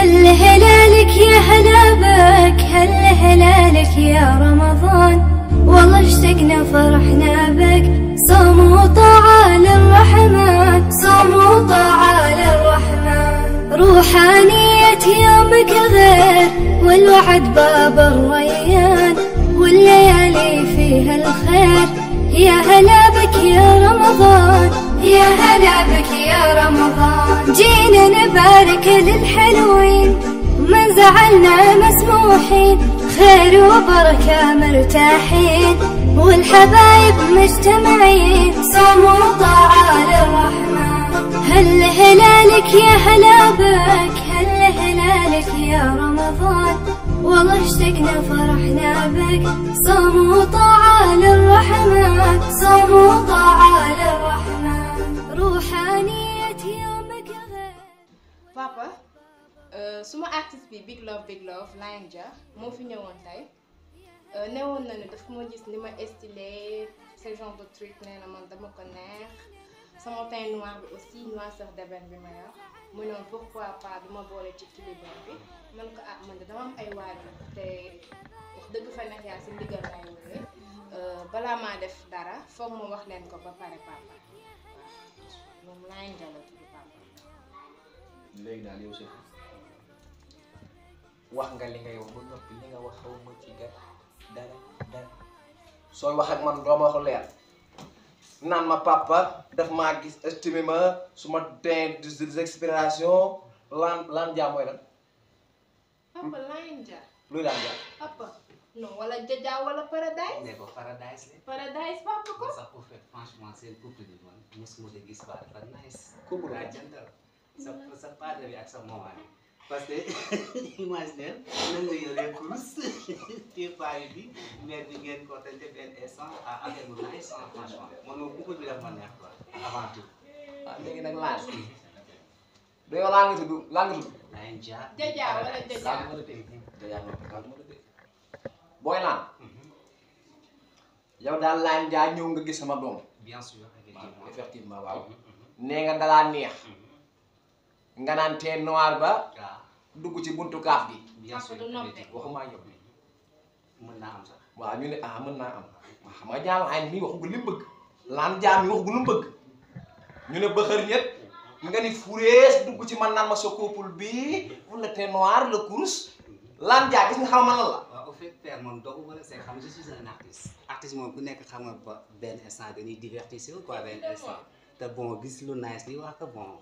هل هلالك يا هلا بك، هل هلالك يا رمضان، والله اشتقنا فرحنا بك، صوم وطاعة للرحمن، صوم وطاعة للرحمن. روحانية يومك غير، والوعد باب الريان، والليالي فيها الخير. يا هلا بك يا رمضان، يا هلا بك يا رمضان. جينا نبارك للحلوين، من زعلنا مسموحين، خير وبركة مرتاحين، والحبايب مجتمعين، صوم وطاعة للرحمن. هل هلالك يا هلا بك، هل هلالك يا رمضان، والله اشتقنا فرحنا بك، صوم وطاعة للرحمن، صوم وطاعة للرحمن. روحانية يومك غير. Papa suma artiste bi Big Love Lion Jah moo fi ñëwoon tey newoon na ne daf ma gis ni ma stylé ce genre de truc, nee na man dama ko neex, sama teint noir bi aussi noirceur d'ébène bi ma yor, mu ne pourquoi pas du ma boole ci clip bi. man ko man de dama am ay waajur te wax dëgg fa neex yaa si ndigal lay wëre, balaa maa def dara foog ma wax leen ko ba pare papa. moom Lion Jah la tudd papa. léegi daal yow Sophie wax nga li ngay wax ba noppi, li nga wax xaw ma ci dara sooy wax ak man doo ma wax leer naan ma papa daf maa gis estimé ma suma teint des expirations lan Jah mooy lan. papa Lion Jah. luy Lion Jah. papa non wala Jaja wala Paradise. ne ko Paradise la. Paradise papa ko. sax pour fait franchement seen couple bi man mosuma de gis ba dafa nice. couple la jantal sa padre bi ak sa maman bi parce que imaginer nan nga yoree kurus te paa bi mère bi ngeen ko tante benn instant à affaire bu nice franchement man moom couple bi dafa ma neex quoi avant tout. léegi nag laaj dañoo laa nga tudd Lion Jah. Jaja wala Jaja. booy laan yow daal Lion Jah ñëw nga gis sama doom. bien sûr effectivement waaw. nee nga dalaa neex. nga naan teint noir ba. dugg ci buntu kaaf gi. bien sûr waxuma yow. mën naa am sax. waaw ñu ne mën naa am. xam nga Jah ay mi waxu li mu bëgg. Lion Jah mi waxu lu mu bëgg. ñu ne bëxër ñett nga ni furees dugg ci man naan ma sa couple bi wala teint noir le course. Lion Jah gis nga xam man la. waaw au fait père moom doo ko mën a seet xam nga je suis un artiste. artiste moom ku nekk xam nga ba benn instant dañuy divertir quoi benn instant te bon gis lu nice li wax que bon.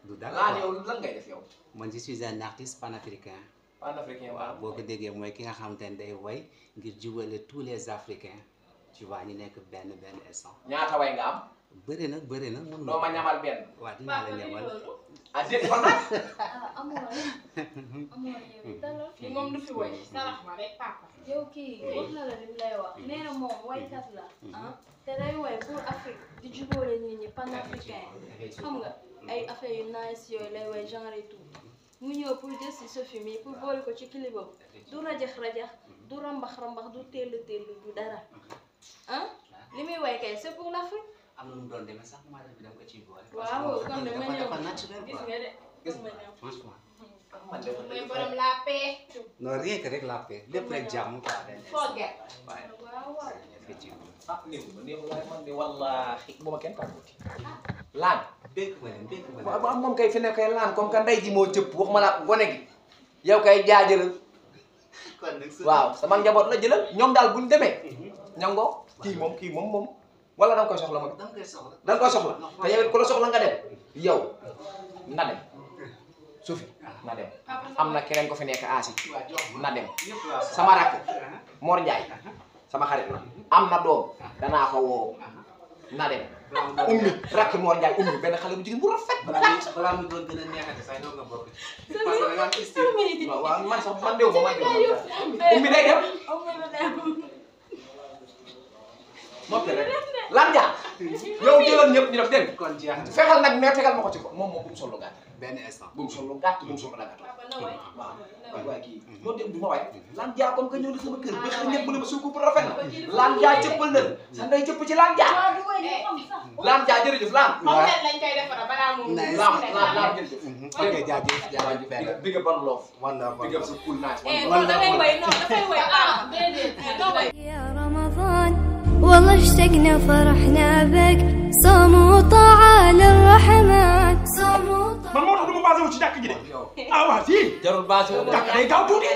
du dara yow lan ngay def yow. man je suis un artiste panafricain. panafricain waaw. boo ko déggee mooy ki nga xamante ne day way ngir jubale tous les africains tu vois ñu nekk benn instant. ñaata way nga am. bëri na. doo ma ñamal benn. waaw dinaa la ñamal. déet fan la. amoon yow dalal. fii moom du fi woy sarax ma rek papa. yow kii wax na la li mu lay wax nee na moom waykat la te day woy pour Afrique di jubóole nit ñi panafricain xam nga ay affaire yu nice yooyu lay woy genre et tout mu ñëw pour jël si Sophie mi pour boole ko ci kilibam du rajax du rambax du teel du dara li muy woy kay c'est pour l'Afrique. am na nu mu doon demee sax maa def ko ciy boole. waaw comme dama ñëw dafa naturel gis quoi. nga de franchement. mooy borom la paix. non rien que rek la paix lépp rek jàmm quoi. Forget. waaw effectivement. neexul waaye man de wallaahi bu ma kenn tàgguti. Laan. dégg ma leen. waaw moom kay fi ne kay Laan comme que ndey ji moo cëpp waxuma la gone gi yow kay jaajëral. kon nag waaw sama njaboot la jëlal ñoom daal buñ demee. ñangoo kii moom wala da nga koy soxla ma. da nga koy soxla. da nga koy soxla te yow it ku la soxla nga dem yow na dem Sophie na dem am na keneen ko fi nekk Asi na dem sama rakk Mor Ndiaye sama xarit la am na doom danaa ko woo na dem ummi rakk Mor Ndiaye ummi benn xale bu jigéen bu rafet. balaa mu doon gën a neexati sax doo nga bokk. parce que da nga am style. waaw man sax man dew ma ummi day dem. noppi rek Lion Jah yow jëloon ñëpp ñu def dégg kon jeex na fexeel nag ne tegal ma ko ci ko moom bu mu sol lu gàtt. benn instant. bu mu sol lu gàtt bu mu sol lu gàtt. waaw waaye kii loolu de du ma waay Lion Jah comme que ñëw na sama kër ba xam ñëpp ne ma suuku bu rafet na Lion Jah cëppal na sa ndey cëpp ci Lion Jah. Lion Jah jërëjëf Lion. moom lañ koy defar balaa moom. Lion jërëjëf. ok jaajëf big up on love. wonderful. big up sa cool nice. non dafay way non dafay way déedéet non way. يا رمضان والله اشتقنا فرحنا بك صوم وطاعة للرحمن صوم man moo tax du ma basé wu ci jàkk ji de ah waaw fii jarul baasi wu jàkk day gaaw tuuti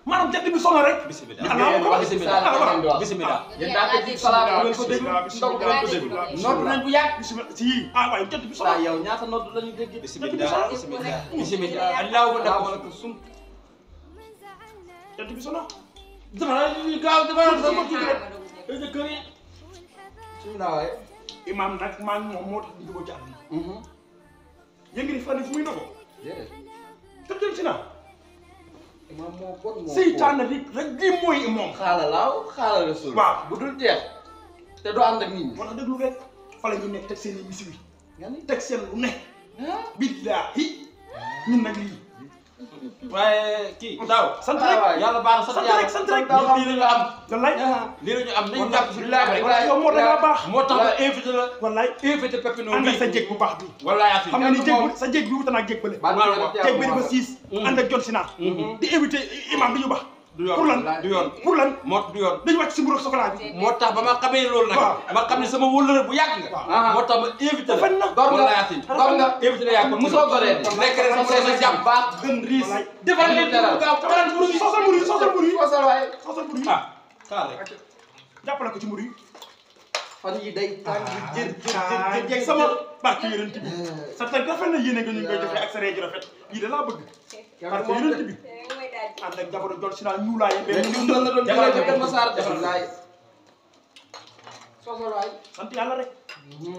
maanaam jant bi sono rek bismillah bismillah yéen daa ko ci salaat ngeen ko déglu ndox ngeen ko déglu. nodd nañ bu yàgg. bismillah si ah waaye jant bi sono waaw yow ñaata nodd lañu dégg bismillah allahu akbar sum jant bi sono dama ñu gaaw dama sama tuuti rek de kër yi bismillah waay imam nag maa ngi moom moo tax ñu ko ci àdduna yëngi ni fan fu muy ndogo te jël si naa imam moo bon moo seytaane rek lii mooy moom xaala laaw xaala rasul. waaw bu dul jeex te doo ànd ak nit ñi. moo tax déglu rek fa la ñu nekk teg seen i misi wi nga ni teg seen lu ne billaahi ñun nag lii waaye kii daaw sant rek yàlla baax na sant yàlla sant rek lii la ñu am wallaay lii la ñu am nañu jàpp si laaj rek yow moo tax nga baax moo tax ma invité la wallaay invité Pépino ànd ak sa jéeg bu baax bi wallaay afi xam nga ni jéeg sa jéeg bi wuute naa jéeg bële jéeg bi dafa siis ànd ak jot si naa di invité imam bi ñu baax du yoon pour lan du yoon pour lan moo du yoon dañu wàcc si mburu ak chocolat bi moo tax ba ma xamee loolu nag ma xam ne sama wëllëre bu yàgg nga moo tax ma invité la fan na gor nga wallaay afi gor nga invité la yaa ko musoo goree de. nekk rek sama sa jàmm baax gën riis. defal leen lu gaaw xaral mburu yi soosal mburu yi soosal mburu yi Soosal waay. soosal mburu yi ah xaar rek jàppale ko ci mburu yi fan yi day tàng jër jeeg sama barke yonent bi sa tag rafet na yéene nga ñu ngi koy joxe ak sa réew rafet yii da laa bëgg barke yonent bi ànd ak jabaru jol si naa ñuulaay mais ñun doon la doon jëlee ba Kër Masar defal laay. Soosal waay. sant yàlla rek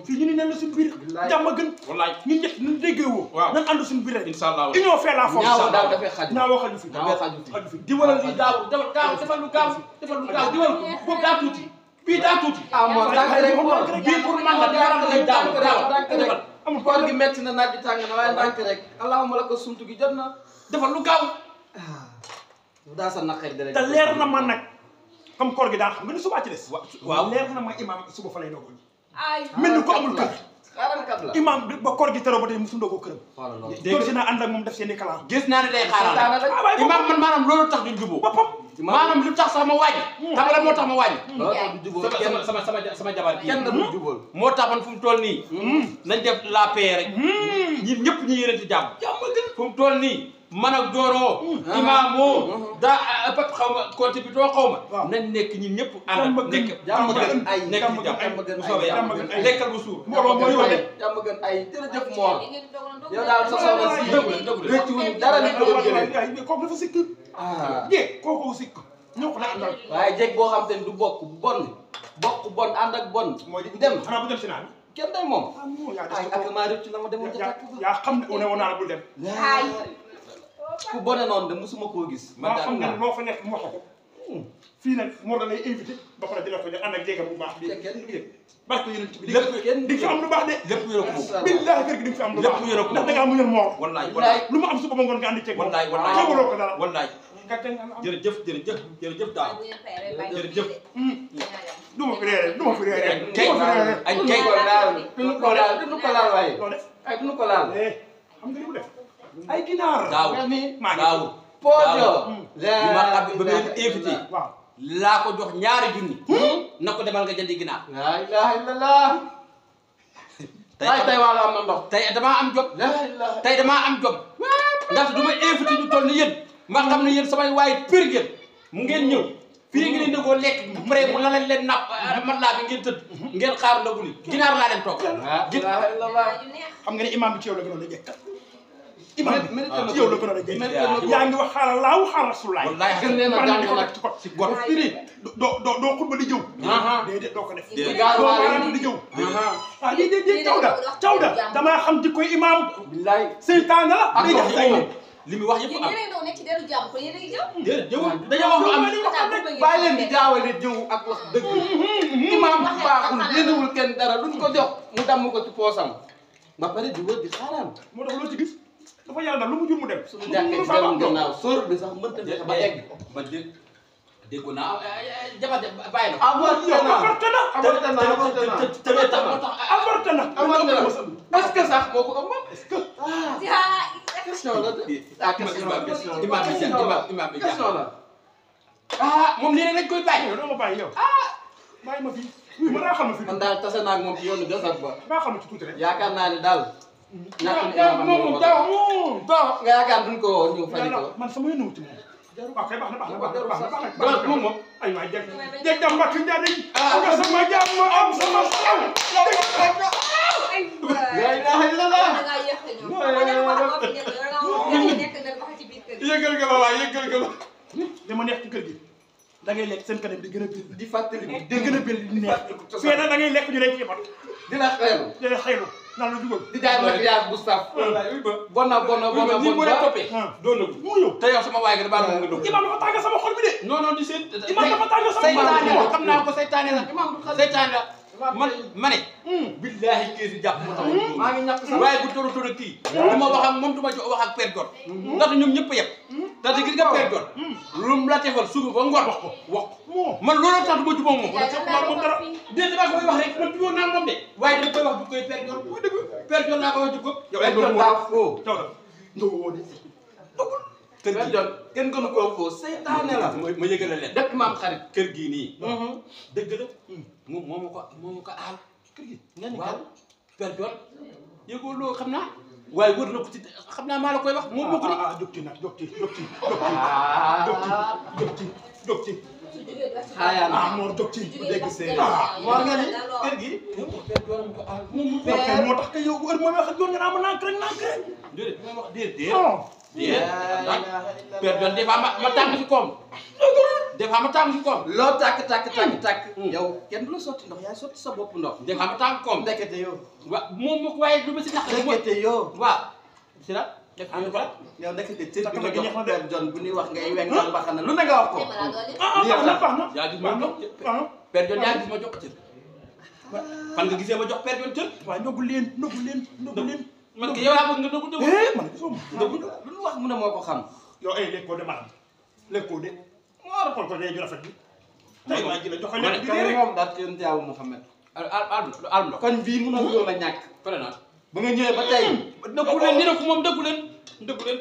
fii ñu ni nen la suñu biir jàmm gën wallaay ñun ñett ñu déggee woo waaw nan ànd suñu biir rek inshallah union fait la force ñaaw daal dafay xaj. ñaawoo xaju fi ñaawoo xaju fi. xaju fi diwalal lii daaw defal gaaw defal lu gaaw defal lu gaaw diwal ko boobu daa tuuti bii daa tuuti ah moom tànk rek moom. bii pour man la diwal lay daaw defal amul koor gi metti na naaj bi tàng na waaye ndànk rek allahumma la ko sumtu gi jot na. defal lu gaaw daa sa naqari dara. te leer na ma nag comme koor gi daa xam nga ni subaa ci des waaw leer na ma imam suba fa lay dogoon ay mel ni ko amul kër xaaral kat la. imam bi ba koor gi teroo ba tey musu ndogoo këram xoolal loolu. jol si naa ànd ak moom def seen i kalaan gis naa ne day xaaral Seytaane imam man maanaam loolu tax duñ jubóo boppam maanaam lu tax sax ma wàññi xam nga lan moo tax ma wàññi loolu tax du jubóo kenn sama jabar kii kenn du jubóol. moo tax man fu mu toll nii nañ def la paix rek ñun ñëpp ñu yéene ci jàmm fu mu toll nii man ak Doro imaamoo daa pep xaw ma contributeur xaw ma nañ nekk ñun ñëpp ànd nekk jàmm gën ay nekk ci jàmm bu soobee yàlla lekkal bu suur mbooloo mooy wax de jàmm gën ay jërëjëf Mor. yow daal sa soxla si rëcc wuñ dara li ko doon jëlee. kooku dafa sikk ah jéeg kooku sikk ñoo ko la àndal waaye jéeg boo xam te ne du bokk bon ànd ak bon. mooy di dem xanaa bu dem si naa bi kenn day moom. ah non yaa ay des ak maa rëcc la ma demoon ca tàkk ba. yaa xam ne ne woon naa la bul dem ku bone noonu de musuma koo gis. maa xam ne loo fa nekk mu wax ko fii nag moo da lay invité ba pare dina ko jox ànd ak jéegam bu baax bi te kenn du yëg. barke yonent bi lépp kenn di nga fi am lu baax de lépp yore ko moom billahi kër gi di nga fi am lu baax lépp yore ko ndax da ngaa muñal moor wallaay wallaay lu mu am suba ba ngoon nga andi ceeg wallaay tegaloo ko dara wallaay nga teg nga am jërëjëf jërëjëf jërëjëf daaw jërëjëf du ma fi réeré du ma fi réeré du kay ma fi réeré ay duñu kay ko laal duñu ko laal duñu ko laal waaye. loo def ay duñu ko laal. xam nga li mu def ay ginaar daaw nga ni maa ngi daaw Pojo. bi ma xam ba ma invité waaw laa ko jox ñaari junni na ko demal nga jëndi ginaar la ilaha illallah. tey wàllu am na ndox. tey damaa am jom la ilaha. tey damaa am jom ndax du ma invité ñu toll ni yéen ma xam ne yéen samay waay për ngeen mu ngeen ñëw fii ngeen di ndagoo lekk bu pare mu la leen napp mat laa bi ngeen tëdd ngeen xaar ndagu li ginaar laa leen toog la ilaha illallah. xam nga ne imam bi ci yow la gënoon a jekk imam bi mérite na ci yow la gënoon a jekk mérite na ko. yaa ngi wax xaaral laaw xaaral rasulaay wallaay gën leen a di jàng ko nag def ci kot si gor firi. doo xutba di jëw déedéet doo ko def gaaw doo waale maanaam di jëw ah déedéet cawda damaa xam di koy imam billaay. seytaane la ak day wax def ay nit li muy wax yëpp am yéen a doon nekk ci deru jàmm ko yéen a ngi jëw déedéet jëw dañoo wax lu am bàyyi leen di jaawale jëw ak wax dëgg. imaam bu baaxul yéenewul kenn dara duñ ko jox mu damm ko ci poosam ba pare di wër di xaaraan. moo tax loo ci gis dafa yàlla daal lu mu jur mu dem suñu jàkkee ci dellu gannaaw sóor bi sax mënta fexe ba egg. ba dégg déggu naa jabar bàyyi na. avorté na est-ce que sax moo ko ëmb. est-ce que. question la imam bi question la. moom lii rek lañ koy bàyyi. yow doo ma bàyyi yow. bàyyi ma fii. oui man daa xam ne fii. man daal tase naa ak moom ci yoonu gasat ba. daa xam ne ci tuuti rek. yaakaar naa ne daal. moom daaw nga yaakaar duñ ko woo ñëw fay ko. man sama yónnewu ci moom. waaw kay baax na moom moom. ay waay jeg jam mbàkk njaade yi. nga sama jàmm am sama xaw. la ilaha illallah. yëgal nga ma waay yëgal nga ma. li ma neex ci kër gi da ngay lekk seen kanam di gën a bëri. di fàttali ko di gën a bëri di neex. fii nag da ngay lekk ñu lay ceebat. di la xeelu. di la xeelu naan la dugal. di jaay maquillage bu saf. bon na nii bu la toppee. doo nëbb mu yow. te yow sama waay nga baal ma nga dugg. Imaam dafa tàng sama xol bi de. non non di seen. Imaam dafa tàng sama xol saytaane bi la de. xam naa ko saytaane la. saytaane la ma ne. billaahi kii si jàpp mu tax. maa ngi ñàkk sax. waaye bu tóor kii. du ma wax ak moom du ma wax ak Père Gor. ndax ñoom ñëpp a yem. te gis nga Père Gor. lu mu la defal suba ba ngor wax ko. man looloo tax du ma jubóo moom. moom dara. déedéet damaa koy wax rek man jubóo naa moom de. waaye dama koy wax du koy Père Gor. Père Gor naa ko wax jubóo. yow ay doon daa foo. taw la nga woo de. kër gi jot kenn gënu koo foo seytaane la. ma yëgale leen. dëkk maam xarit. kër gii nii. dëgg la. moom moo ma ko aal. kër gi nga ni waaw Père Gor yëgoo loo xam naa. waaye wër na ko ci xam naa maa la koy wax moom moo ko ni. jóg ci nag jóg ci. xaayaan moo jóg ci. dégg séeréer. moo nga ni kër gi. Père Gor mu ko aal. moo tax que yow heure moo wax ak yoon nga naa ma nànk rek. déedéet moom wax déedéet. non. Père Gor des fois ma tàng ci koom. des fois ma tàng ci koom. loo tàkk. yow kenn du la sotti ndox yaay sotti sa bopp ndox. des fois ma tàng koom. ndekete yow. moom moo ko waaye du ma si naq. ndekete yow. waaw. si la. en tout cas yow ndekete cër bi nga jox Père John bu ñuy wax ngay wengal mbaxana lu ne nga wax ko. baax na. yaa gis ma jox Père John yaa gis ma jox cër. fan nga gisee ma jox Père John cër. waaye ndogu leen. man kay yow yaa bëgg nga dogu dogu. man gisoo ma. lu ñu wax mu ne moo ko xam. yow lekkoo de maanaam lekkoo de. moo war a ko day ju rafet bi. tey waa ji la joxe lekk bi rek. moom daal yonent Yàlla Muhammad. al kon bii mënul yoon a ñàkk. pare naa. ba nga ñëwee ba tey. dëggu leen ni ne ko moom dëggu leen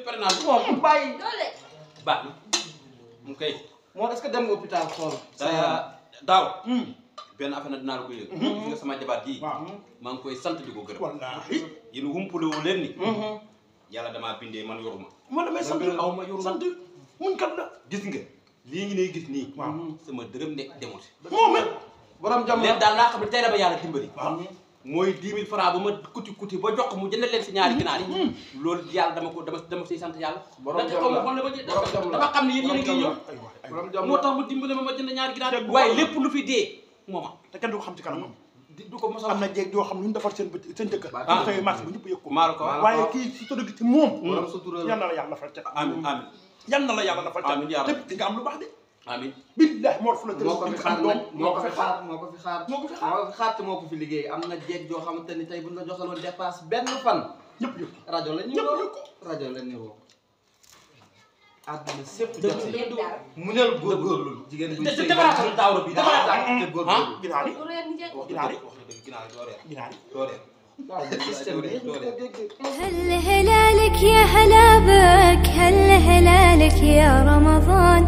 pare naa. moom bàyyi. baax na mu koy. moo est-ce que dem nga hôpital xool. daaw. benn affaire nag dinaa la ko yëg. gis nga sama jabaat ji. waaw maa ngi koy sant di ko gërëm. wallaahi. yéen wumpalewu leen ni. yàlla damaa bindee man yoruma. man damay sant aw ma yoruma sant muñ kat la. gis nga lii ngi ne gis nii. waaw sama dërëm ne demut. moom it. borom jamono leen daal laa xam ne tey la ba yàlla dimbali. waaw mooy 10 000 francs ba ma kuti ba jox ko mu jëndal leen si ñaari ginaar yi. loolu yàlla dama siy sant yàlla. borom jamono dafa xam ne yéen yéen a ngi ñëw. borom jamono moo tax mu dimbali ma jënd ñaari ginaar waaye lépp lu fi dee mooma. te kenn du ko xam ci kanamam. du ko mos a am na jéeg yoo xam ne ñu defar seen jëkkër. ah xëy marché ba ñëpp yëg ko. maa la ko waaye kii su tëdd ci moom. borom sutura la yal na la yàlla fal ca. amiin amiin yal na la yàlla fal ca. amiin yàlla te di nga am lu baax de. amiin billahi moo fu la moo ko fi xaar nag moo ko fi xaar te moo ko fi liggéey am na jéeg joo xamante ni tey bu ñu la joxaloon dépasse benn fan. ñëpp yëg ko rajo la ñu woo rajo la ñu woo. àdduna sépp jot si muñal góorgóorlu jigéen bu te defaraat daawro bi defaraat te góorgóorlu. ginaar yi ginaar yi wax dëgg ginaar yi doo reer ginaar yi. doo reer هل هلالك يا هلا بك هل هلالك يا رمضان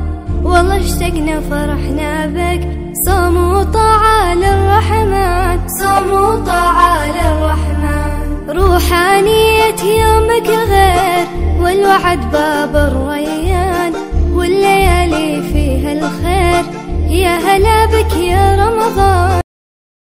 والله اشتقنا فرحنا بك صوم وطاعة للرحمن صوم وطاعة للرحمن روحانية يومك غير والوعد باب الريان